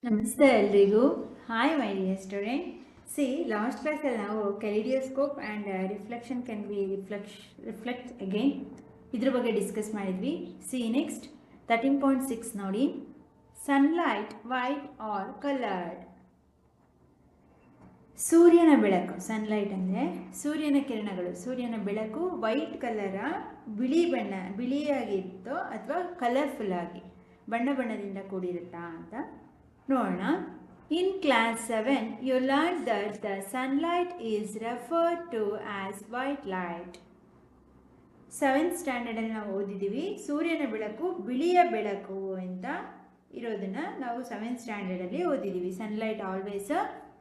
ನಮಸ್ತೆ ಎಲ್ರಿಗೂ. Hi my dear student. See last ಕ್ಲಾಸಲ್ಲಿ ನಾವು kaleidoscope and reflection can be reflect again ಇದ್ರ ಬಗ್ಗೆ ಡಿಸ್ಕಸ್ ಮಾಡಿದ್ವಿ. ಸಿ ನೆಕ್ಸ್ಟ್ 13.6 ನೋಡಿ. Sunlight white or coloured. ಸೂರ್ಯನ ಬೆಳಕು, ಸನ್ಲೈಟ್ ಅಂದರೆ ಸೂರ್ಯನ ಕಿರಣಗಳು, ಸೂರ್ಯನ ಬೆಳಕು ವೈಟ್ ಕಲರ, ಬಿಳಿಯಾಗಿರುತ್ತೋ ಅಥವಾ ಕಲರ್ಫುಲ್ ಆಗಿ ಬಣ್ಣದಿಂದ ಕೂಡಿರುತ್ತಾ ಅಂತ ನೋಡೋಣ. In class 7 you learn that the sunlight is referred to as white light. 7th ಸ್ಟ್ಯಾಂಡರ್ಡಲ್ಲಿ ನಾವು ಓದಿದ್ದೀವಿ ಸೂರ್ಯನ ಬೆಳಕು ಬಿಳಿಯ ಬೆಳಕು ಅಂತ ಇರೋದನ್ನು ನಾವು 7th ಸ್ಟ್ಯಾಂಡರ್ಡಲ್ಲಿ ಓದಿದ್ದೀವಿ. ಸನ್ಲೈಟ್ ಆಲ್ವೇಸ್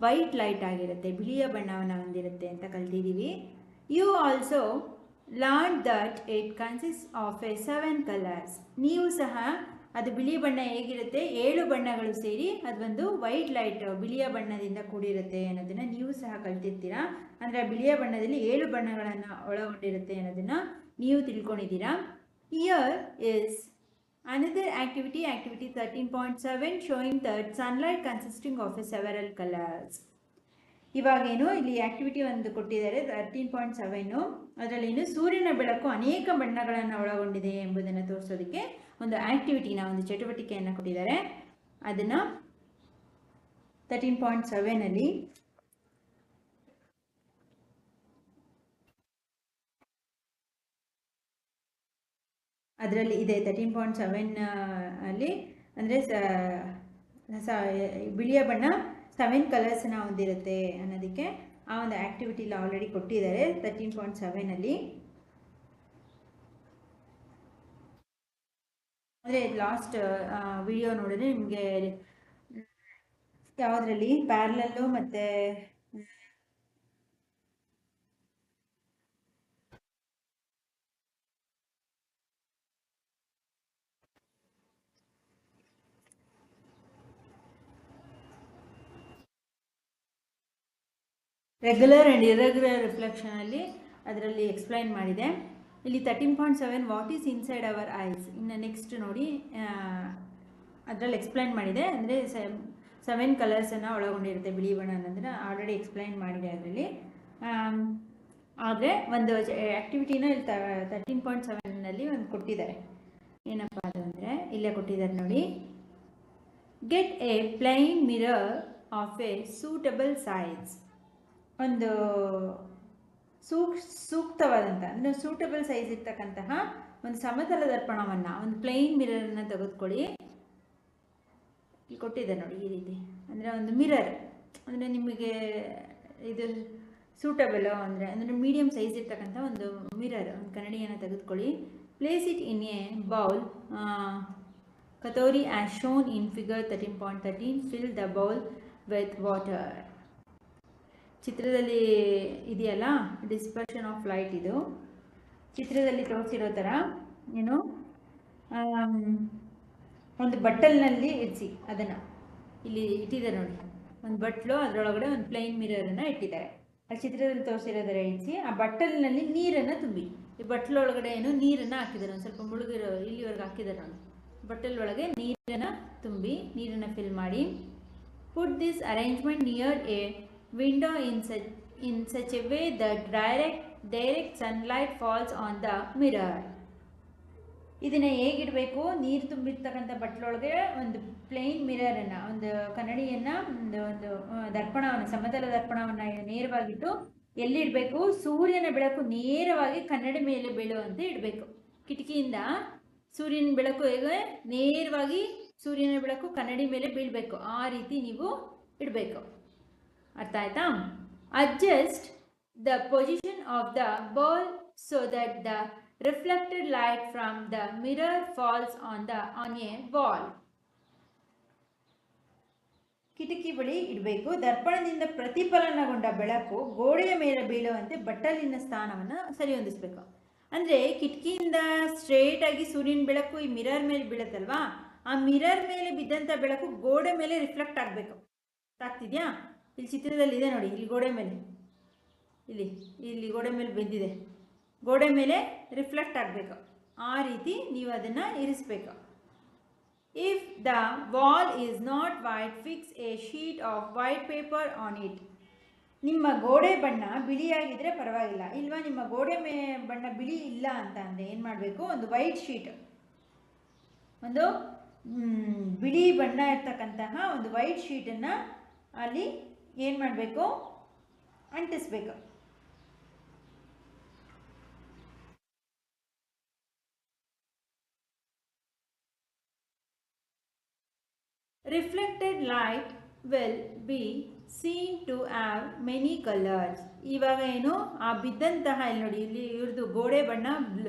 ವೈಟ್ ಲೈಟ್ ಆಗಿರುತ್ತೆ, ಬಿಳಿಯ ಬಣ್ಣವನ್ನು ಹೊಂದಿರುತ್ತೆ ಅಂತ ಕಲ್ತಿದ್ದೀವಿ. You also learn that it consist of 7 colours. ನೀವು ಸಹ ಅದು ಬಿಳಿ ಬಣ್ಣ ಹೇಗಿರುತ್ತೆ, 7 ಬಣ್ಣಗಳು ಸೇರಿ ಅದೊಂದು ವೈಟ್ ಲೈಟ್, ಬಿಳಿಯ ಬಣ್ಣದಿಂದ ಕೂಡಿರುತ್ತೆ ಅನ್ನೋದನ್ನು ನೀವು ಸಹ ಕಲ್ತಿರ್ತೀರಾ. ಅಂದರೆ ಬಿಳಿಯ ಬಣ್ಣದಲ್ಲಿ 7 ಬಣ್ಣಗಳನ್ನು ಒಳಗೊಂಡಿರುತ್ತೆ ಅನ್ನೋದನ್ನು ನೀವು ತಿಳ್ಕೊಂಡಿದ್ದೀರಾ. Here is another activity 13.7 showing that sunlight consisting of several colors. ಇವಾಗೇನು ಇಲ್ಲಿ ಆಕ್ಟಿವಿಟಿ ಒಂದು ಕೊಟ್ಟಿದ್ದಾರೆ 13.7. ಅದರಲ್ಲಿ ಸೂರ್ಯನ ಬೆಳಕು ಅನೇಕ ಬಣ್ಣಗಳನ್ನು ಒಳಗೊಂಡಿದೆ ಎಂಬುದನ್ನು ತೋರಿಸೋದಕ್ಕೆ ಒಂದು ಆಕ್ಟಿವಿಟಿನ, ಒಂದು ಚಟುವಟಿಕೆಯನ್ನು ಕೊಟ್ಟಿದ್ದಾರೆ. ಅದನ್ನು 13.7 ಅಲ್ಲಿ ಅದರಲ್ಲಿ ಇದೆ. 13.7 ಅಲ್ಲಿ ಅಂದರೆ ಬಿಳಿಯ ಬಣ್ಣ 7 ಕಲರ್ಸ್ನ ಹೊಂದಿರುತ್ತೆ ಅನ್ನೋದಕ್ಕೆ ಆ ಒಂದು ಆಕ್ಟಿವಿಟಿಲಿ ಆಲ್ರೆಡಿ ಕೊಟ್ಟಿದ್ದಾರೆ 13.7 ಅಲ್ಲಿ. ಅಂದರೆ ಲಾಸ್ಟ್ ವಿಡಿಯೋ ನೋಡಿದ್ರೆ ನಿಮಗೆ ಯಾವುದರಲ್ಲಿ ಪ್ಯಾರಲಲ್ಲು ಮತ್ತು ರೆಗ್ಯುಲರ್ ಆ್ಯಂಡ್ ಇರೆಗ್ಯುಲರ್ ರಿಫ್ಲೆಕ್ಷನಲ್ಲಿ ಅದರಲ್ಲಿ ಎಕ್ಸ್ಪ್ಲೈನ್ ಮಾಡಿದೆ. ಇಲ್ಲಿ 13.7 what is inside our eyes. ಇನ್ನು ನೆಕ್ಸ್ಟ್ ನೋಡಿ, ಅದರಲ್ಲಿ ಎಕ್ಸ್ಪ್ಲೈನ್ ಮಾಡಿದೆ. ಅಂದರೆ 7 ಕಲರ್ಸನ್ನು ಒಳಗೊಂಡಿರುತ್ತೆ ಬಿಳಿ ಬಣ್ಣ ಅನ್ನೋದನ್ನು ಆಲ್ರೆಡಿ ಎಕ್ಸ್ಪ್ಲೈನ್ ಮಾಡಿದೆ ಅದರಲ್ಲಿ. ಆದರೆ ಒಂದು ಆ್ಯಕ್ಟಿವಿಟಿನ ಇಲ್ಲಿ 13.7ನಲ್ಲಿ ಒಂದು ಕೊಟ್ಟಿದ್ದಾರೆ. ಏನಪ್ಪ ಅದು ಅಂದರೆ ಇಲ್ಲೇ ಕೊಟ್ಟಿದ್ದಾರೆ ನೋಡಿ. Get A plain mirror of A suitable size. ಒಂದು ಸೂಕ್ತವಾದಂಥ ಅಂದರೆ ಸೂಟಬಲ್ ಸೈಜ್ ಇರ್ತಕ್ಕಂತಹ ಒಂದು ಸಮತಲ ದರ್ಪಣವನ್ನು, ಒಂದು ಪ್ಲೈನ್ ಮಿರರನ್ನು ತೆಗೆದುಕೊಳ್ಳಿ. ಇಲ್ಲಿ ಕೊಟ್ಟಿದೆ ನೋಡಿ ಈ ರೀತಿ. ಅಂದರೆ ಒಂದು ಮಿರರ್ ಅಂದರೆ ನಿಮಗೆ ಇದು ಸೂಟಬಲು ಅಂದರೆ ಮೀಡಿಯಮ್ ಸೈಜ್ ಇರ್ತಕ್ಕಂಥ ಒಂದು ಮಿರರ್, ಒಂದು ಕನ್ನಡಿಯನ್ನು ತೆಗೆದುಕೊಳ್ಳಿ. Place it in a bowl katori as shown in figure 13.13. Fill the bowl with water. ಚಿತ್ರದಲ್ಲಿ ಇದೆಯಲ್ಲ ಡಿಸ್ಪರ್ಷನ್ ಆಫ್ ಲೈಟ್, ಇದು ಚಿತ್ರದಲ್ಲಿ ತೋರಿಸಿರೋ ಥರ ಏನು ಒಂದು ಬಟ್ಟಲ್ನಲ್ಲಿ ಇರಿಸಿ. ಅದನ್ನು ಇಲ್ಲಿ ಇಟ್ಟಿದ್ದಾರೆ ನೋಡಿ, ಒಂದು ಬಟ್ಲು, ಅದರೊಳಗಡೆ ಒಂದು ಪ್ಲೈನ್ ಮಿರರನ್ನು ಇಟ್ಟಿದ್ದಾರೆ. ಆ ಚಿತ್ರದಲ್ಲಿ ತೋರಿಸಿರೋದರ ಇರಿಸಿ ಆ ಬಟ್ಟಲಿನಲ್ಲಿ ನೀರನ್ನು ತುಂಬಿ. ಈ ಬಟ್ಲೊಳಗಡೆ ಏನು ನೀರನ್ನು ಹಾಕಿದ್ದಾರೆ, ಒಂದು ಸ್ವಲ್ಪ ಮುಳುಗಿರೋ ಇಲ್ಲಿವರೆಗೆ ಹಾಕಿದ್ದಾರೆ ನೋಡಿ. ಬಟ್ಟಲ್ ಒಳಗೆ ನೀರನ್ನು ತುಂಬಿ, ನೀರನ್ನು ಫಿಲ್ ಮಾಡಿ. Put this arrangement near A window in such a way that direct sunlight falls on the mirror. ಇದನ್ನು ಹೇಗಿಡಬೇಕು, ನೀರು ತುಂಬಿರ್ತಕ್ಕಂಥ ಬಟ್ಲೊಳಗೆ ಒಂದು ಪ್ಲೈನ್ ಮಿರರನ್ನು, ಒಂದು ಕನ್ನಡಿಯನ್ನು, ಒಂದು ದರ್ಪಣವನ್ನು, ಸಮತಲ ದರ್ಪಣವನ್ನು ನೇರವಾಗಿಟ್ಟು ಎಲ್ಲಿಡಬೇಕು, ಸೂರ್ಯನ ಬೆಳಕು ನೇರವಾಗಿ ಕನ್ನಡಿ ಮೇಲೆ ಬೀಳುವಂತೆ ಇಡಬೇಕು. ಕಿಟಕಿಯಿಂದ ಸೂರ್ಯನ ಬೆಳಕು ಹೇಗೆ ನೇರವಾಗಿ ಸೂರ್ಯನ ಬೆಳಕು ಕನ್ನಡಿ ಮೇಲೆ ಬೀಳಬೇಕು, ಆ ರೀತಿ ನೀವು ಇಡಬೇಕು. ಅರ್ಥ ಆಯ್ತಾ? Adjust the position of the ball so that the reflected light from the mirror falls on a wall. ಕಿಟಕಿ ಬಳಿ ಇಡಬೇಕು. ದರ್ಪಣದಿಂದ ಪ್ರತಿಫಲನಗೊಂಡ ಬೆಳಕು ಗೋಡೆಯ ಮೇಲೆ ಬೀಳುವಂತೆ ಬಟ್ಟಲಿನ ಸ್ಥಾನವನ್ನು ಸರಿ ಹೊಂದಿಸಬೇಕು. ಅಂದರೆ ಕಿಟಕಿಯಿಂದ ಸ್ಟ್ರೇಟಾಗಿ ಸೂರ್ಯನ ಬೆಳಕು ಈ ಮಿರರ್ ಮೇಲೆ ಬೀಳುತ್ತಲ್ವಾ, ಆ ಮಿರರ್ ಮೇಲೆ ಬಿದ್ದಂಥ ಬೆಳಕು ಗೋಡೆ ಮೇಲೆ ರಿಫ್ಲೆಕ್ಟ್ ಆಗಬೇಕು. ಆಗ್ತಿದ್ಯಾ? ಇಲ್ಲಿ ಚಿತ್ರದಲ್ಲಿ ಇದೆ ನೋಡಿ, ಇಲ್ಲಿ ಗೋಡೆ ಮೇಲೆ, ಇಲ್ಲಿ ಗೋಡೆ ಮೇಲೆ ಬಿದ್ದಿದೆ, ಗೋಡೆ ಮೇಲೆ ರಿಫ್ಲೆಕ್ಟ್ ಆಗಬೇಕು. ಆ ರೀತಿ ನೀವು ಅದನ್ನು ಇರಿಸಬೇಕು. If the wall is not white, fix a sheet of white paper on it. ನಿಮ್ಮ ಗೋಡೆ ಬಣ್ಣ ಬಿಳಿಯಾಗಿದ್ರೆ ಪರವಾಗಿಲ್ಲ, ಇಲ್ವಾ ನಿಮ್ಮ ಗೋಡೆ ಬಣ್ಣ ಬಿಳಿ ಇಲ್ಲ ಅಂತ ಅಂದರೆ ಏನು ಮಾಡಬೇಕು, ಒಂದು ವೈಟ್ ಶೀಟ್, ಒಂದು ಬಿಳಿ ಬಣ್ಣ ಇರ್ತಕ್ಕಂತಹ ಒಂದು ವೈಟ್ ಶೀಟನ್ನು ಅಲ್ಲಿ ಏನು ಮಾಡಬೇಕು, ಅಂಟಿಸ್ಬೇಕು. Reflected light will be seen to have many colors. ಇವಾಗ ಏನು ಆ ಬಿದ್ದಂತಹ, ಇಲ್ಲಿ ನೋಡಿ, ಇಲ್ಲಿ ಇವ್ರದ್ದು ಗೋಡೆ ಬಣ್ಣ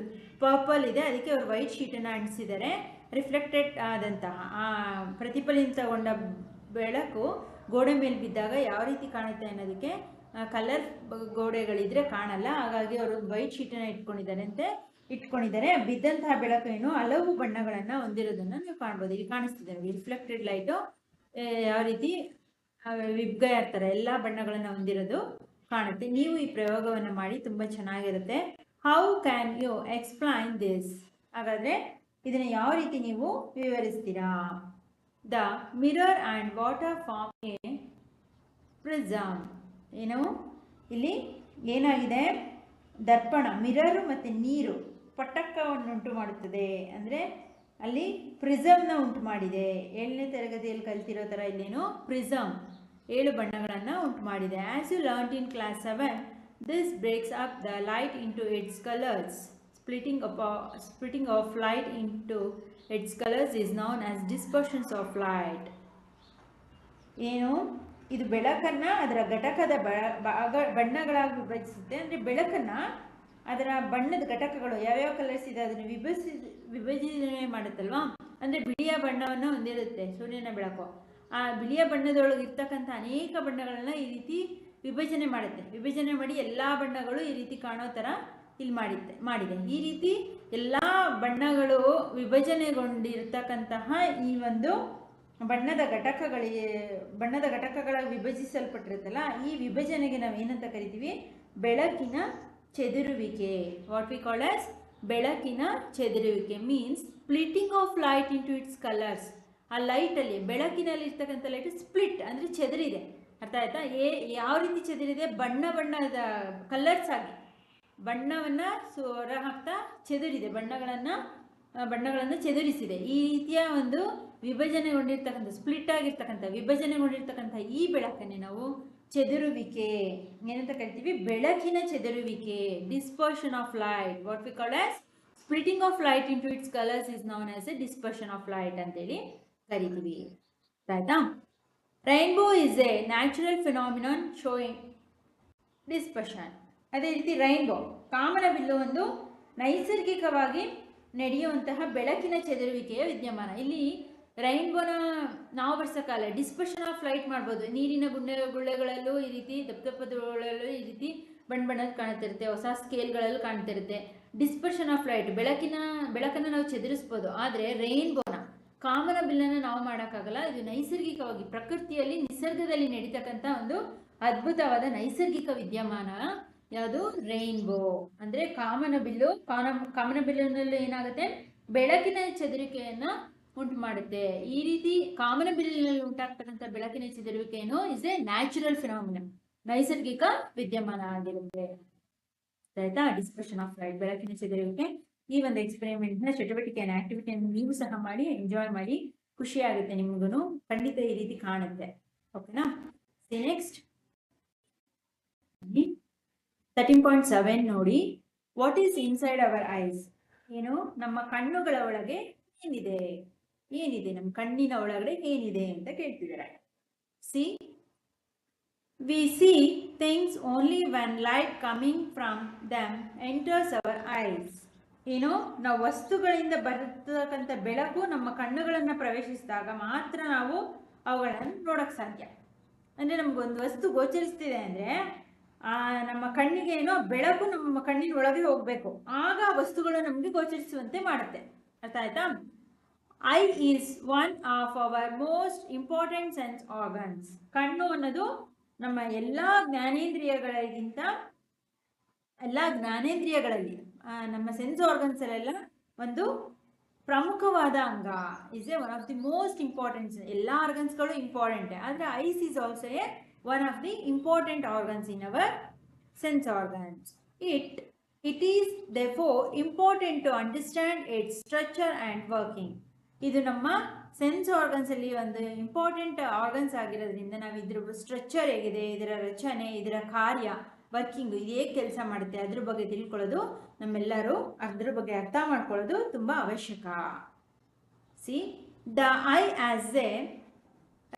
ಪರ್ಪಲ್ ಇದೆ, ಅದಕ್ಕೆ ಅವರು ವೈಟ್ ಶೀಟನ್ನು ಅಂಟಿಸಿದ್ದಾರೆ. ರಿಫ್ಲೆಕ್ಟೆಡ್ ಆದಂತಹ ಆ ಪ್ರತಿಫಲಿತಗೊಂಡ ಬೆಳಕು ಗೋಡೆ ಮೇಲೆ ಬಿದ್ದಾಗ ಯಾವ ರೀತಿ ಕಾಣುತ್ತೆ ಅನ್ನೋದಕ್ಕೆ ಕಲರ್ ಗೋಡೆಗಳಿದ್ರೆ ಕಾಣಲ್ಲ, ಹಾಗಾಗಿ ಅವರು ವೈಟ್ ಶೀಟನ್ನು ಇಟ್ಕೊಂಡಿದ್ದಾರೆ. ಬಿದ್ದಂತಹ ಬೆಳಕು ಏನು ಹಲವು ಬಣ್ಣಗಳನ್ನು ಹೊಂದಿರೋದನ್ನು ನೀವು ಕಾಣ್ಬೋದು. ಇಲ್ಲಿ ಕಾಣಿಸ್ತಿದೆ ನೋಡಿ, ರಿಫ್ಲೆಕ್ಟೆಡ್ ಲೈಟು ಯಾವ ರೀತಿ ವಿಬ್ಗ ಇರ್ತಾರೆ, ಎಲ್ಲ ಬಣ್ಣಗಳನ್ನು ಹೊಂದಿರೋದು ಕಾಣುತ್ತೆ. ನೀವು ಈ ಪ್ರಯೋಗವನ್ನು ಮಾಡಿ, ತುಂಬ ಚೆನ್ನಾಗಿರುತ್ತೆ. How can you explain this? ಹಾಗಾದರೆ ಇದನ್ನು ಯಾವ ರೀತಿ ನೀವು ವಿವರಿಸ್ತೀರಾ? The mirror and water form a prism. ಏನು ಇಲ್ಲಿ ಏನಾಗಿದೆ, ದರ್ಪಣ, ಮಿರರು ಮತ್ತು ನೀರು ಪಟ್ಟಕವನ್ನು ಉಂಟು ಮಾಡುತ್ತದೆ, ಅಂದರೆ ಅಲ್ಲಿ ಪ್ರಿಸಮ್ನ ಉಂಟು ಮಾಡಿದೆ. 7ನೇ ತರಗತಿಯಲ್ಲಿ ಕಲ್ತಿರೋ ಥರ ಇಲ್ಲೇನು ಪ್ರಿಸಮ್ 7 ಬಣ್ಣಗಳನ್ನು ಉಂಟು ಮಾಡಿದೆ. As you learned in class 7, this breaks up the light into its colours. Splitting of light into its colours is known as dispersions of light. ಏನು, ಇದು ಬೆಳಕನ್ನು ಅದರ ಘಟಕದ ಬಣ್ಣಗಳಾಗಿ ವಿಭಜಿಸುತ್ತೆ. ಅಂದರೆ ಬೆಳಕನ್ನು ಅದರ ಬಣ್ಣದ ಘಟಕಗಳು ಯಾವ್ಯಾವ ಕಲರ್ಸ್ ಇದೆ ಅದನ್ನು ವಿಭಜನೆ ಮಾಡುತ್ತಲ್ವಾ. ಅಂದರೆ ಬಿಳಿಯ ಬಣ್ಣವನ್ನು ಹೊಂದಿರುತ್ತೆ ಸೂರ್ಯನ ಬೆಳಕು. ಆ ಬಿಳಿಯ ಬಣ್ಣದೊಳಗೆ ಇರ್ತಕ್ಕಂಥ ಅನೇಕ ಬಣ್ಣಗಳನ್ನು ಈ ರೀತಿ ವಿಭಜನೆ ಮಾಡುತ್ತೆ. ವಿಭಜನೆ ಮಾಡಿ ಎಲ್ಲ ಬಣ್ಣಗಳು ಈ ರೀತಿ ಕಾಣೋ ಥರ ಇಲ್ಲಿ ಮಾಡಿದೆ. ಈ ರೀತಿ ಎಲ್ಲ ಬಣ್ಣಗಳು ವಿಭಜನೆಗೊಂಡಿರ್ತಕ್ಕಂತಹ ಈ ಒಂದು ಬಣ್ಣದ ಘಟಕಗಳಾಗಿ ವಿಭಜಿಸಲ್ಪಟ್ಟಿರುತ್ತಲ್ಲ, ಈ ವಿಭಜನೆಗೆ ನಾವು ಏನಂತ ಕರಿತೀವಿ, ಬೆಳಕಿನ ಚೆದುರುವಿಕೆ. ವಾಟ್ ವಿ ಕಾಲ್ ಆಸ್ ಬೆಳಕಿನ ಚೆದುರುವಿಕೆ means splitting of light into its colours. ಆ ಲೈಟಲ್ಲಿ, ಬೆಳಕಿನಲ್ಲಿ ಇರ್ತಕ್ಕಂಥ ಲೈಟ್ ಸ್ಪ್ಲಿಟ್ ಅಂದರೆ ಚೆದರಿದೆ. ಅರ್ಥ ಆಯ್ತಾ? ಯಾವ ರೀತಿ ಚೆದರಿದೆ, ಬಣ್ಣದ ಕಲರ್ಸ್ ಆಗಿ ಬಣ್ಣವನ್ನು ಹೊರ ಹಾಕ್ತಾ ಚೆದರಿದೆ, ಬಣ್ಣಗಳನ್ನು ಚೆದುರಿಸಿದೆ. ಈ ರೀತಿಯ ಒಂದು ವಿಭಜನೆಗೊಂಡಿರ್ತಕ್ಕಂಥ, ವಿಭಜನೆಗೊಂಡಿರ್ತಕ್ಕಂಥ ಈ ಬೆಳಕನ್ನೇ ನಾವು ಚೆದುರುವಿಕೆ ಏನಂತ ಕರಿತೀವಿ, ಬೆಳಕಿನ ಚೆದುರುವಿಕೆ, dispersion of light. What we call as splitting of light into its colours is known as a dispersion of light ಅಂತೇಳಿ ಕರಿತೀವಿ. ಆಯ್ತಾ? Rainbow is a natural phenomenon showing dispersion. ಅದೇ ರೀತಿ ರೈನ್ಬೋ, ಕಾಮನಬಿಲ್ಲು ಒಂದು ನೈಸರ್ಗಿಕವಾಗಿ ನಡೆಯುವಂತಹ ಬೆಳಕಿನ ಚೆದುರುವಿಕೆಯ ವಿದ್ಯಮಾನ. ಇಲ್ಲಿ ರೈನ್ಬೋನ ನಾವು ಬರ್ಸೋಕ್ಕಲ್ಲ, ಡಿಸ್ಪರ್ಷನ್ ಆಫ್ ಲೈಟ್ ಮಾಡ್ಬೋದು. ನೀರಿನ ಗುಳ್ಳೆಗಳಲ್ಲೂ ಈ ರೀತಿ ದಪ್ಪದಗಳಲ್ಲೂ ಈ ರೀತಿ ಬಣ್ಣದ ಕಾಣ್ತಿರುತ್ತೆ, ಹೊಸ ಸ್ಕೇಲ್ಗಳಲ್ಲೂ ಕಾಣ್ತಿರುತ್ತೆ. ಡಿಸ್ಪರ್ಷನ್ ಆಫ್ ಲೈಟ್, ಬೆಳಕನ್ನು ನಾವು ಚೆದರಿಸ್ಬೋದು. ಆದರೆ ರೈನ್ಬೋನ, ಕಾಮನ ಬಿಲ್ಲನ್ನು ನಾವು ಮಾಡೋಕ್ಕಾಗಲ್ಲ. ಇದು ನೈಸರ್ಗಿಕವಾಗಿ ಪ್ರಕೃತಿಯಲ್ಲಿ, ನಿಸರ್ಗದಲ್ಲಿ ನಡೀತಕ್ಕಂಥ ಒಂದು ಅದ್ಭುತವಾದ ನೈಸರ್ಗಿಕ ವಿದ್ಯಮಾನ ಯಾವುದು, ರೈನ್ಬೋ. ಅಂದರೆ ಕಾಮನಬಿಲ್ಲಿನಲ್ಲಿ ಏನಾಗುತ್ತೆ, ಬೆಳಕಿನ ಚೆದರಿಕೆಯನ್ನು ಉಂಟು ಮಾಡುತ್ತೆ. ಈ ರೀತಿ ಕಾಮನಬಿಲ್ಲಿನಲ್ಲಿ ಉಂಟಾಗ್ತಕ್ಕಂಥ ಬೆಳಕಿನ ಚೆದರುವಿಕೆಯನ್ನು ಇಸ್ ಎ ನ್ಯಾಚುರಲ್ ಫಿನಾಮಿನನ್, ನೈಸರ್ಗಿಕ ವಿದ್ಯಮಾನ ಆಗಿರುತ್ತೆ. ಆಯ್ತಾ? ಡಿಸ್ಪರ್ಷನ್ ಆಫ್ ಲೈಟ್, ಬೆಳಕಿನ ಚೆದರುವಿಕೆ. ಈ ಒಂದು ಎಕ್ಸ್ಪೆರಿಮೆಂಟ್ನ ಚಟುವಟಿಕೆಯನ್ನು, ಆಕ್ಟಿವಿಟಿಯನ್ನು ನೀವು ಸಹ ಮಾಡಿ, ಎಂಜಾಯ್ ಮಾಡಿ, ಖುಷಿ ಆಗುತ್ತೆ ನಿಮಗೂ. ಖಂಡಿತ ಈ ರೀತಿ ಕಾಣುತ್ತೆ. ಓಕೆನಾ? ನೆಕ್ಸ್ಟ್ 13.7 ನೋಡಿ. What is inside hour eyes? ಏನು, ನಮ್ಮ ಕಣ್ಣುಗಳ ಒಳಗೆ ಏನಿದೆ, ನಮ್ಮ ಕಣ್ಣಿನ ಒಳಗಡೆ ಏನಿದೆ ಅಂತ ಕೇಳ್ತಿದ್ದಾರೆ. See, we see things only when light coming from them enters our eyes. ಏನು, ನಾವು ವಸ್ತುಗಳಿಂದ ಬರ್ತಕ್ಕಂಥ ಬೆಳಕು ನಮ್ಮ ಕಣ್ಣುಗಳನ್ನು ಪ್ರವೇಶಿಸಿದಾಗ ಮಾತ್ರ ನಾವು ಅವುಗಳನ್ನು ನೋಡೋಕ್ಕೆ ಸಾಧ್ಯ. ಅಂದರೆ ನಮಗೊಂದು ವಸ್ತು ಗೋಚರಿಸ್ತಿದೆ ಅಂದರೆ ನಮ್ಮ ಕಣ್ಣಿಗೆ ಏನೋ ಬೆಳಕು ನಮ್ಮ ಕಣ್ಣಿನ ಒಳಗೆ ಹೋಗಬೇಕು, ಆಗ ವಸ್ತುಗಳು ನಮಗೆ ಗೋಚರಿಸುವಂತೆ ಮಾಡುತ್ತೆ. ಅರ್ಥ ಆಯ್ತಾ? I is one of our most important sense organs. ಕಣ್ಣು ಅನ್ನೋದು ನಮ್ಮ ಎಲ್ಲ ಜ್ಞಾನೇಂದ್ರಿಯಗಳಲ್ಲಿ ನಮ್ಮ ಸೆನ್ಸ್ ಆರ್ಗನ್ಸಲ್ಲೆಲ್ಲ ಒಂದು ಪ್ರಮುಖವಾದ ಅಂಗ. Is A one of the most important. ಎಲ್ಲ ಆರ್ಗನ್ಸ್ಗಳು ಇಂಪಾರ್ಟೆಂಟ್, ಆದರೆ ice is also A one of the important organs in our sense organs. It is therefore important to understand its structure and working. ಇದು ನಮ್ಮ sense organs ಅಲ್ಲಿ ಒಂದು important organs ಆಗಿರೋದ್ರಿಂದ ನಾವು ಇದ್ರ structure ಹೇಗಿದೆ, ಇದರ ರಚನೆ, ಇದರ ಕಾರ್ಯ, ವರ್ಕಿಂಗ್, ಇದು ಹೇಗೆ ಕೆಲಸ ಮಾಡುತ್ತೆ ಅದ್ರ ಬಗ್ಗೆ ತಿಳ್ಕೊಳ್ಳೋದು ನಮ್ಮೆಲ್ಲರೂ ಅದ್ರ ಬಗ್ಗೆ ಅರ್ಥ ಮಾಡ್ಕೊಳ್ಳೋದು ತುಂಬಾ ಅವಶ್ಯಕ. See the eye has a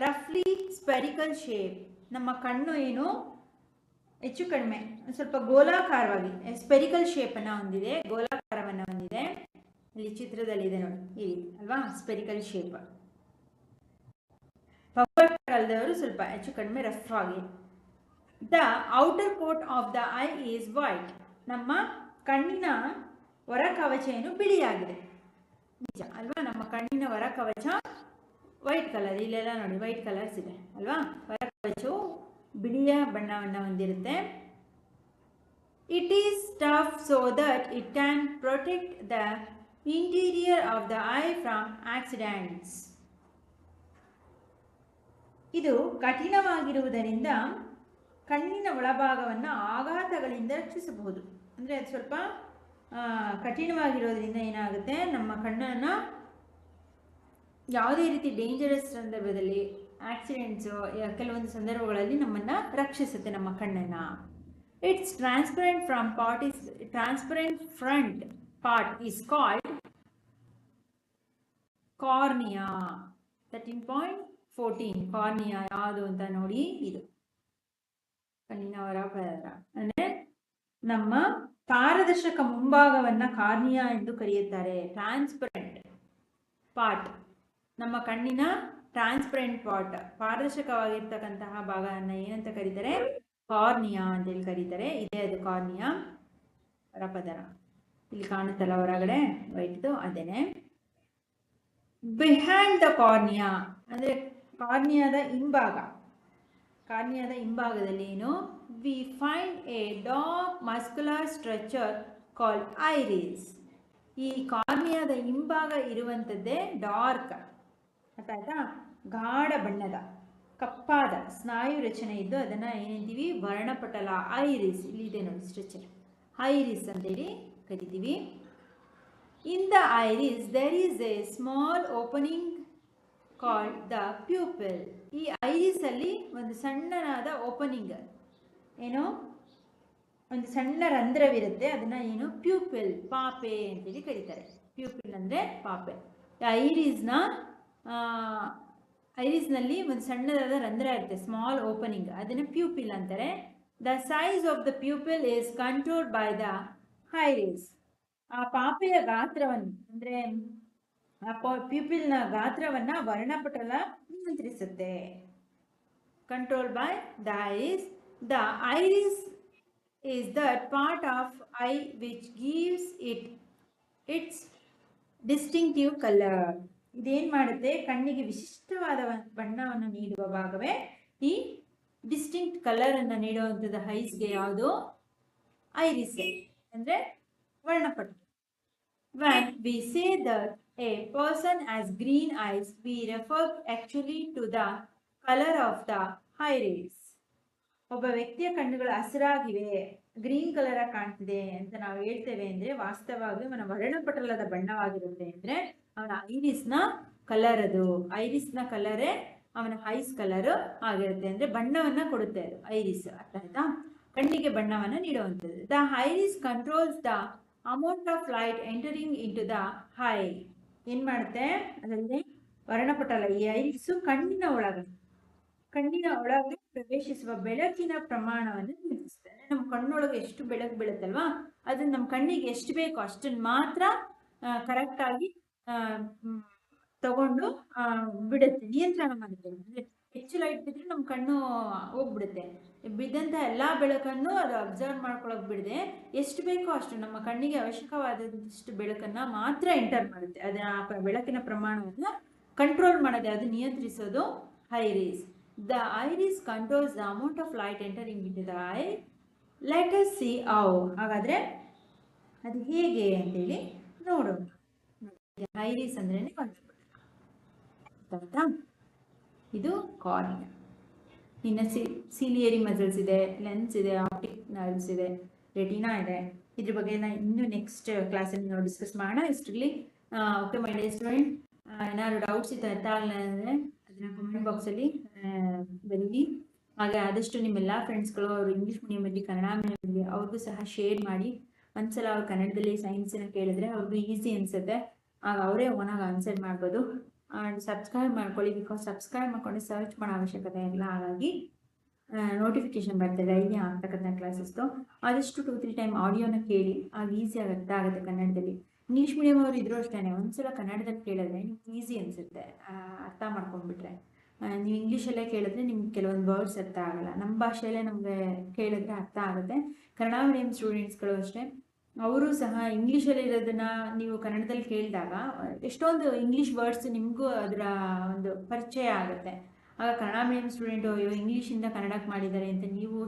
ರಫ್ಲಿ ಸ್ಪೆರಿಕಲ್ ಶೇಪ್. ನಮ್ಮ ಕಣ್ಣು ಏನು ಹೆಚ್ಚು ಕಡಿಮೆ ಸ್ವಲ್ಪ ಗೋಲಾಕಾರವಾಗಿ ಸ್ಪೆರಿಕಲ್ ಶೇಪನ್ನು ಹೊಂದಿದೆ, ಗೋಲಾಕಾರವನ್ನು ಹೊಂದಿದೆ. ಇಲ್ಲಿ ಚಿತ್ರದಲ್ಲಿದೆ ನೋಡಿ, ಈ ರೀತಿ ಅಲ್ವಾ, ಸ್ಪೆರಿಕಲ್ ಶೇಪ್. ಪವರ್ ಸ್ವಲ್ಪ ಹೆಚ್ಚು ಕಡಿಮೆ ರಫ್ ಆಗಿ. The outer coat of the eye is white. ನಮ್ಮ ಕಣ್ಣಿನ ಹೊರ ಕವಚ ಏನು ಬಿಳಿಯಾಗಿದೆ, ನಿಜ ಅಲ್ವಾ. ನಮ್ಮ ಕಣ್ಣಿನ ಹೊರ ಕವಚ ವೈಟ್ ಕಲರ್, ಇಲ್ಲೆಲ್ಲ ನೋಡಿ ವೈಟ್ ಕಲರ್ಸ್ ಇದೆ ಅಲ್ವಾ. ಹೊರ ಕವಚವು ಬಿಳಿಯ ಬಣ್ಣವನ್ನು ಹೊಂದಿರುತ್ತೆ. It is tough so that it can protect the interior of the I from accidents. ಇದು ಕಠಿಣವಾಗಿರುವುದರಿಂದ ಕಣ್ಣಿನ ಒಳಭಾಗವನ್ನು ಆಘಾತಗಳಿಂದ ರಕ್ಷಿಸಬಹುದು. ಅಂದರೆ ಅದು ಸ್ವಲ್ಪ ಕಠಿಣವಾಗಿರೋದ್ರಿಂದ ಏನಾಗುತ್ತೆ, ನಮ್ಮ ಕಣ್ಣನ್ನು ಯಾವುದೇ ರೀತಿ ಡೇಂಜರಸ್ ಸಂದರ್ಭದಲ್ಲಿ, ಆಕ್ಸಿಡೆಂಟ್ಸು, ಕೆಲವೊಂದು ಸಂದರ್ಭಗಳಲ್ಲಿ ನಮ್ಮನ್ನು ರಕ್ಷಿಸುತ್ತೆ ನಮ್ಮ ಕಣ್ಣನ್ನು. It's transparent front part is called cornea. 13.14 cornea ಯಾವುದು ಅಂತ ನೋಡಿ, ಇದು ಕಣ್ಣಿನ ಹೊರಪದರ. ಅಂದರೆ ನಮ್ಮ ಪಾರದರ್ಶಕ ಮುಂಭಾಗವನ್ನು ಕಾರ್ನಿಯಾ ಎಂದು ಕರೆಯುತ್ತಾರೆ. ಟ್ರಾನ್ಸ್ಪರೆಂಟ್ ಪಾರ್ಟ್, ನಮ್ಮ ಕಣ್ಣಿನ ಟ್ರಾನ್ಸ್ಪರೆಂಟ್ ಪಾರ್ಟ್, ಪಾರದರ್ಶಕವಾಗಿರ್ತಕ್ಕಂತಹ ಭಾಗವನ್ನು ಏನಂತ ಕರೀತಾರೆ, ಕಾರ್ನಿಯಾ ಅಂತೇಳಿ ಕರೀತಾರೆ. ಇದೇ ಅದು ಕಾರ್ನಿಯಾ ಹೊರಪದರ. ಇಲ್ಲಿ ಕಾಣುತ್ತಲ್ಲ ಹೊರಗಡೆ ವೈಟ್ದು, ಅದೇನೆ. ಬಿಹೈಂಡ್ ದ ಕಾರ್ನಿಯಾ ಅಂದರೆ ಕಾರ್ನಿಯಾದ ಹಿಂಭಾಗ. ಕಾರ್ನಿಯಾದ ಹಿಂಭಾಗದಲ್ಲಿ ಏನು, we find A dark muscular structure called iris. ಈ ಕಾರ್ನಿಯಾದ ಹಿಂಭಾಗ ಇರುವಂಥದ್ದೇ ಡಾರ್ಕ್, ಅರ್ಥಾಯ್ತಾ, ಗಾಢ ಬಣ್ಣದ ಕಪ್ಪಾದ ಸ್ನಾಯು ರಚನೆ ಇದ್ದು ಅದನ್ನು ಏನಂತೀವಿ, ವರ್ಣಪಟಲ, ಐರಿಸ್. ಇಲ್ಲಿದೆ ನೋಡಿ ಸ್ಟ್ರಕ್ಚರ್, ಐರಿಸ್ ಅಂತೇಳಿ ಕರಿತೀವಿ. In the iris there is a small opening called the pupil. ಈ ಐರಿಸ್ ಅಲ್ಲಿ ಒಂದು ಸಣ್ಣನಾದ ಓಪನಿಂಗ್, ಏನೋ ಒಂದು ಸಣ್ಣ ರಂಧ್ರವಿರುತ್ತೆ, ಅದನ್ನ ಏನು ಪ್ಯೂಪಿಲ್, ಪಾಪೆ ಅಂತೇಳಿ ಕರೀತಾರೆ. ಪ್ಯೂಪಿಲ್ ಅಂದರೆ ಪಾಪೆ. ಐರಿಸ್ನಲ್ಲಿ ಒಂದು ಸಣ್ಣದಾದ ರಂಧ್ರ ಇರುತ್ತೆ, ಸ್ಮಾಲ್ ಓಪನಿಂಗ್, ಅದನ್ನು ಪ್ಯೂಪಿಲ್ ಅಂತಾರೆ. The size of the pupil is controlled by the iris. ಆ ಪಾಪೆಯ ಗಾತ್ರವನ್ನು ಅಂದರೆ ಆ ಪ್ಯೂಪಿಲ್ನ ಗಾತ್ರವನ್ನು ವರ್ಣಪಟಲ ನಿಯಂತ್ರಿಸುತ್ತೆ. Control by the iris. The iris is that part of eye which gives its distinctive colour. ಇದೇನು ಮಾಡುತ್ತೆ, ಕಣ್ಣಿಗೆ ವಿಶಿಷ್ಟವಾದ ಬಣ್ಣವನ್ನು ನೀಡುವ ಭಾಗವೇ ಈ ಡಿಸ್ಟಿಂಕ್ಟ್ ಕಲರ್ ಅನ್ನು ನೀಡುವಂಥದ್ದು ಐಸ್ಗೆ ಯಾವುದು, ಐರಿಸ್ ಅಂದರೆ ವರ್ಣಪಟಲ. When we say that a person has green eyes, we refer actually to the color of the iris. ಒಬ್ಬ ವ್ಯಕ್ತಿಯ ಕಣ್ಣುಗಳು ಹಸಿರಾಗಿವೆ, ಗ್ರೀನ್ ಕಲರ್ ಆಗಿ ಕಾಣ್ತಿದೆ ಅಂತ ನಾವು ಹೇಳ್ತೇವೆ ಅಂದರೆ ವಾಸ್ತವವಾಗಿ ಅವನ ವರ್ಣಪಟಲದ ಬಣ್ಣವಾಗಿರುತ್ತೆ. ಅಂದರೆ ಅವನ ಐರಿಸ್ನ ಕಲರ್, ಅದು ಐರಿಸ್ನ ಕಲರೇ ಅವನ ಐಸ್ ಕಲರ್ ಆಗಿರುತ್ತೆ. ಅಂದರೆ ಬಣ್ಣವನ್ನು ಕೊಡುತ್ತೆ ಅದು ಐರಿಸ್, ಅರ್ಥ ಆಯ್ತಾ, ಕಣ್ಣಿಗೆ ಬಣ್ಣವನ್ನು ನೀಡುವಂಥದ್ದು. The iris controls the amount of light entering in to the eye. ಏನು ಮಾಡುತ್ತೆ ಅದರಲ್ಲಿ ವರ್ಣಪಟಲ, ಈ ಐರಿಸು ಕಣ್ಣಿನ ಒಳಗೆ ಪ್ರವೇಶಿಸುವ ಬೆಳಕಿನ ಪ್ರಮಾಣವನ್ನು ನಿಯಂತ್ರಿಸುತ್ತೆ. ನಮ್ಮ ಕಣ್ಣೊಳಗೆ ಎಷ್ಟು ಬೆಳಕು ಬೀಳುತ್ತಲ್ವಾ, ಅದನ್ನು ನಮ್ಮ ಕಣ್ಣಿಗೆ ಎಷ್ಟು ಬೇಕೋ ಅಷ್ಟನ್ನು ಮಾತ್ರ ಕರೆಕ್ಟಾಗಿ ತಗೊಂಡು ಬಿಡುತ್ತೆ, ನಿಯಂತ್ರಣ ಮಾಡುತ್ತೆ. ಅಂದರೆ ಹೆಚ್ಚು ಲೈಟ್ ಬಿದ್ದರೆ ನಮ್ಮ ಕಣ್ಣು ಹೋಗ್ಬಿಡುತ್ತೆ. ಬಿದ್ದಂಥ ಎಲ್ಲ ಬೆಳಕನ್ನು ಅದು ಅಬ್ಸರ್ವ್ ಮಾಡ್ಕೊಳಕ್ಕೆ ಬಿಡದೆ ಎಷ್ಟು ಬೇಕೋ ಅಷ್ಟು ನಮ್ಮ ಕಣ್ಣಿಗೆ ಅವಶ್ಯಕವಾದಷ್ಟು ಬೆಳಕನ್ನು ಮಾತ್ರ ಎಂಟರ್ ಮಾಡುತ್ತೆ. ಅದರ ಬೆಳಕಿನ ಪ್ರಮಾಣವನ್ನು ಕಂಟ್ರೋಲ್ ಮಾಡೋದು, ಅದು ನಿಯಂತ್ರಿಸೋದು iris. The iris controls the amount of light entering in to the eye. Let us see how. ಹಾಗಾದರೆ ಅದು ಹೇಗೆ ಅಂತೇಳಿ ನೋಡೋಣ. ಐರಿಸ್ ಅಂದ್ರೆ ಗೊತ್ತಾಯ್ತಾ? ಇದು ಕಾರ್ನಿಯಾ. ಇನ್ನು ಸಿಲಿಯರಿ ಮಸಲ್ಸ್ ಇದೆ, ಲೆನ್ಸ್ ಇದೆ, ಆಪ್ಟಿಕ್ ನರ್ವ್ಸ್ ಇದೆ, ರೆಟಿನಾ ಇದೆ. ಇದ್ರ ಬಗ್ಗೆ ಎಲ್ಲ ಇನ್ನು ನೆಕ್ಸ್ಟ್ ಕ್ಲಾಸಲ್ಲಿ ನಾವು ಡಿಸ್ಕಸ್ ಮಾಡೋಣ. ಇಷ್ಟರಲ್ಲಿ ಓಕೆ ಮೈ ಡಿಯರ್ ಸ್ಟೂಡೆಂಟ್, ಏನಾದ್ರು ಡೌಟ್ಸ್ ಇತ್ತು ಅರ್ಥ ಆಗಲ್ಲ ಅಂದರೆ ಅದನ್ನ ಕಮೆಂಟ್ ಬಾಕ್ಸಲ್ಲಿ ಬರೀರಿ. ಹಾಗೆ ಆದಷ್ಟು ನಿಮ್ಮೆಲ್ಲ ಫ್ರೆಂಡ್ಸ್ಗಳು ಅವರು ಇಂಗ್ಲೀಷ್ ಮೀಡಿಯಮಲ್ಲಿ, ಕನ್ನಡ ಮೀಡಿಯಮಲ್ಲಿ ಅವ್ರಿಗೂ ಸಹ ಶೇರ್ ಮಾಡಿ. ಒಂದ್ಸಲ ಅವ್ರು ಕನ್ನಡದಲ್ಲಿ ಸೈನ್ಸನ್ನ ಕೇಳಿದ್ರೆ ಅವ್ರಿಗೂ ಈಸಿ ಅನಿಸುತ್ತೆ, ಆಗ ಅವರೇ ಓನಾಗಿ ಆನ್ಸರ್ ಮಾಡ್ಬೋದು. ಆ್ಯಂಡ್ ಸಬ್ಸ್ಕ್ರೈಬ್ ಮಾಡ್ಕೊಳ್ಳಿ, ಬಿಕಾಸ್ ಸಬ್ಸ್ಕ್ರೈಬ್ ಮಾಡ್ಕೊಂಡು ಸರ್ಚ್ ಮಾಡೋ ಅವಶ್ಯಕತೆ ಇಲ್ಲ. ಹಾಗಾಗಿ ನೋಟಿಫಿಕೇಶನ್ ಬರ್ತದೆ ಡೈಲಿ ಆಗ್ತಕ್ಕಂಥ ಕ್ಲಾಸಸ್ದು. ಆದಷ್ಟು 2-3 ಟೈಮ್ ಆಡಿಯೋನ ಕೇಳಿ, ಆಗ ಈಸಿಯಾಗಿ ಅರ್ಥ ಆಗುತ್ತೆ ಕನ್ನಡದಲ್ಲಿ. ಇಂಗ್ಲೀಷ್ ಮೀಡಿಯಮ್ ಅವರು ಇದ್ರೂ ಅಷ್ಟೇ, ಒಂದ್ಸಲ ಕನ್ನಡದಲ್ಲಿ ಕೇಳಿದ್ರೆ ನಿಮ್ಗೆ ಈಸಿ ಅನಿಸುತ್ತೆ ಅರ್ಥ ಮಾಡ್ಕೊಂಡ್ಬಿಟ್ರೆ. ನೀವು ಇಂಗ್ಲೀಷಲ್ಲೇ ಕೇಳಿದ್ರೆ ನಿಮ್ಗೆ ಕೆಲವೊಂದು ವರ್ಡ್ಸ್ ಅರ್ಥ ಆಗಲ್ಲ. ನಮ್ಮ ಭಾಷೆಯಲ್ಲೇ ನಮಗೆ ಕೇಳಿದ್ರೆ ಅರ್ಥ ಆಗುತ್ತೆ. ಕನ್ನಡ ಮೀಡಿಯಂ ಸ್ಟೂಡೆಂಟ್ಸ್ಗಳು ಅಷ್ಟೇ, ಅವರು ಸಹ ಇಂಗ್ಲೀಷಲ್ಲಿ ಇರೋದನ್ನ ನೀವು ಕನ್ನಡದಲ್ಲಿ ಕೇಳಿದಾಗ ಎಷ್ಟೊಂದು ಇಂಗ್ಲೀಷ್ ವರ್ಡ್ಸ್ ನಿಮಗೂ ಅದರ ಒಂದು ಪರಿಚಯ ಆಗುತ್ತೆ. ಆಗ ಕನ್ನಡ ಮೀಡಿಯಂ ಸ್ಟೂಡೆಂಟು ಇಂಗ್ಲೀಷಿಂದ ಕನ್ನಡಕ್ಕೆ ಮಾಡಿದ್ದಾರೆ ಅಂತ ನೀವು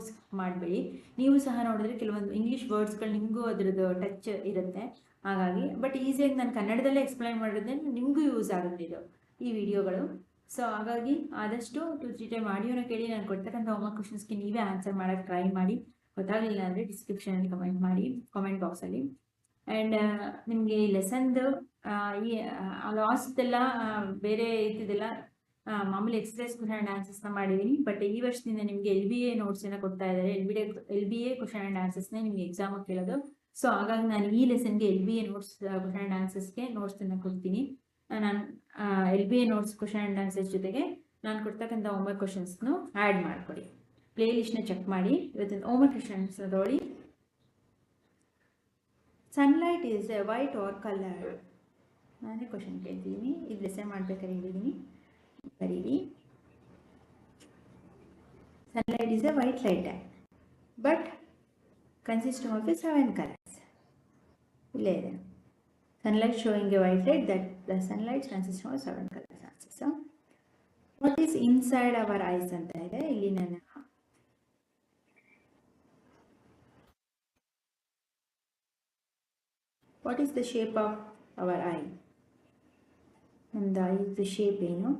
ಮಾಡಬೇಡಿ. ನೀವು ಸಹ ನೋಡಿದ್ರೆ ಕೆಲವೊಂದು ಇಂಗ್ಲೀಷ್ ವರ್ಡ್ಸ್ಗಳು ನಿಮಗೂ ಅದರದ್ದು ಟಚ್ ಇರುತ್ತೆ. ಹಾಗಾಗಿ ಬಟ್ ಈಸಿಯಾಗಿ ನಾನು ಕನ್ನಡದಲ್ಲೇ ಎಕ್ಸ್ಪ್ಲೈನ್ ಮಾಡಿರೋದ್ರಿಂದ ನಿಮಗೂ ಯೂಸ್ ಆಗುತ್ತೆ ಈ ವಿಡಿಯೋಗಳು. ಸೊ ಹಾಗಾಗಿ ಆದಷ್ಟು 2-3 ಟೈಮ್ ಆಡಿಯೋನ ಕೇಳಿ. ನಾನು ಕೊಡ್ತಕ್ಕಂಥ ಹೋಮ್ವರ್ಕ್ ಕ್ವಶನ್ಸ್ಗೆ ನೀವೇ ಆನ್ಸರ್ ಮಾಡೋಕ್ಕೆ ಟ್ರೈ ಮಾಡಿ. ಗೊತ್ತಾಗಲಿಲ್ಲ ಅಂದರೆ ಡಿಸ್ಕ್ರಿಪ್ಷನಲ್ಲಿ ಕಮೆಂಟ್ ಮಾಡಿ, ಕಾಮೆಂಟ್ ಬಾಕ್ಸಲ್ಲಿ. ಆ್ಯಂಡ್ ನಿಮಗೆ ಈ ಲೆಸನ್ದು ಈ ಲಾಸ್ಟೆಲ್ಲ ಬೇರೆ ಇದ್ದಿದ್ದೆಲ್ಲ ಮಾಮೂಲಿ ಎಕ್ಸಸೈಸ್ ಕ್ವಶನ್ ಆ್ಯಂಡ್ ಆನ್ಸರ್ಸ್ನ ಮಾಡಿದ್ದೀನಿ. ಬಟ್ ಈ ವರ್ಷದಿಂದ ನಿಮಗೆ LBA ನೋಟ್ಸನ್ನು ಕೊಡ್ತಾ ಇದ್ದಾರೆ. LBA ಕ್ವಶನ್ ಆ್ಯಂಡ್ ಆನ್ಸರ್ಸ್ನೇ ನಿಮಗೆ ಎಕ್ಸಾಮಿಗೆ ಕೇಳೋದು. ಸೊ ಹಾಗಾಗಿ ನಾನು ಈ ಲೆಸನ್ಗೆ LBA ನೋಟ್ಸ್ ಕ್ವಶನ್ ಆ್ಯಂಡ್ ಆನ್ಸರ್ಸ್ಗೆ ನೋಟ್ಸನ್ನು ಕೊಡ್ತೀನಿ. ನಾನು LBA notes question and answers ಜೊತೆಗೆ ನಾನು ಕೊಡ್ತಕ್ಕಂಥ ಹೋಮ್ವರ್ಕ್ ಕ್ವಶನ್ಸ್ನು ಆ್ಯಡ್ ಮಾಡಿಕೊಡಿ. ಪ್ಲೇ ಲಿಸ್ಟ್ನ ಚೆಕ್ ಮಾಡಿ. ಇವತ್ತಿನ ಹೋಮ್ವರ್ಕ್ ಕ್ವಶನ್ಸ್ ನೋಡಿ. Sunlight is a white or colour? ನಾನೇ ಕ್ವಶನ್ ಕೇಳ್ತಿದ್ದೀನಿ, ಇದು ಲೆಸನ್ ಮಾಡ್ಬೇಕಾದ್ರೆ ಹೇಳಿದ್ದೀನಿ, ಬರೀರಿ. Sunlight is a white light, but consisting of 7 colors. Sunlight showing a white light, that the sunlight consists of 7 colors. So, what is inside our eyes anta ide illi nanu what is the shape of our eye? And the eye is the shape ಏನು?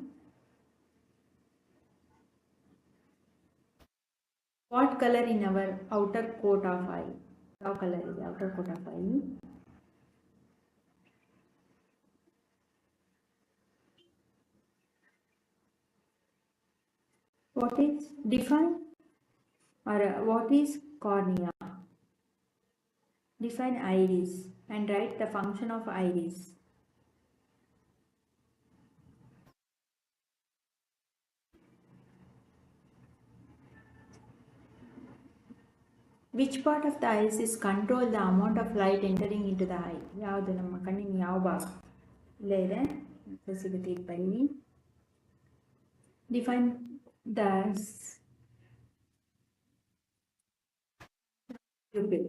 What color in our outer coat of eye? How color is the outer coat of eye? What is define or what is cornea? Define iris and write the function of iris. Which part of the eyes is control the amount of light entering into the eye? ಯಾವುದು ನಮ್ಮ ಕಣ್ಣಿನ ಯಾವ ಭಾಗ? ಇಲ್ಲೇ ಇದೆ, ಸಿಗುತ್ತೆ ಈಗ ಬನ್ನಿ. Define the pupil,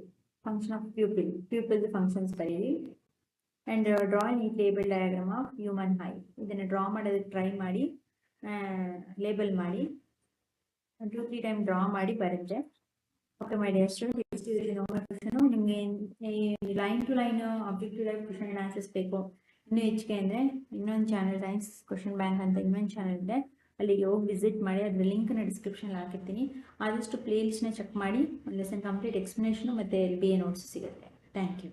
function of pupil, pupil functions ಬರೀರಿ. ಆ್ಯಂಡ್ ಡ್ರಾ ಈ table diagram of human eye. ಇದನ್ನು ಡ್ರಾ ಮಾಡೋದಕ್ಕೆ ಟ್ರೈ ಮಾಡಿ, ಲೇಬಲ್ ಮಾಡಿ, 2-3 ಟೈಮ್ ಡ್ರಾ ಮಾಡಿ ಬರುತ್ತೆ. ಓಕೆ ಮೈ ಡಿಯರ್ ಸ್ಟೂಡೆಂಟ್, ಇಷ್ಟು ಹೋಮ್ವರ್ಕ್ ಕ್ವಶನು. ನಿಮಗೆ line to line objective type question and answers ಬೇಕು ಇನ್ನೂ ಹೆಚ್ಚಿಗೆ ಅಂದರೆ ಇನ್ನೊಂದು ಚಾನಲ್ ಸೈನ್ಸ್ ಕ್ವಶನ್ ಬ್ಯಾಂಕ್ ಅಂತ ಇನ್ನೊಂದು ಚಾನಲ್ ಇದೆ, ಅಲ್ಲಿಗೆ ಹೋಗಿ ವಿಸಿಟ್ ಮಾಡಿ. ಅದರ ಲಿಂಕ್ನ ಡಿಸ್ಕ್ರಿಪ್ಷನಲ್ಲಿ ಹಾಕಿರ್ತೀನಿ. ಆದಷ್ಟು ಪ್ಲೇ ಲಿಸ್ಟ್ನ ಚೆಕ್ ಮಾಡಿ. ಲೆಸನ್ ಕಂಪ್ಲೀಟ್ ಎಕ್ಸ್ಪ್ಲನೇಷನು ಮತ್ತು LBA ನೋಟ್ಸ್ ಸಿಗುತ್ತೆ. Thank you.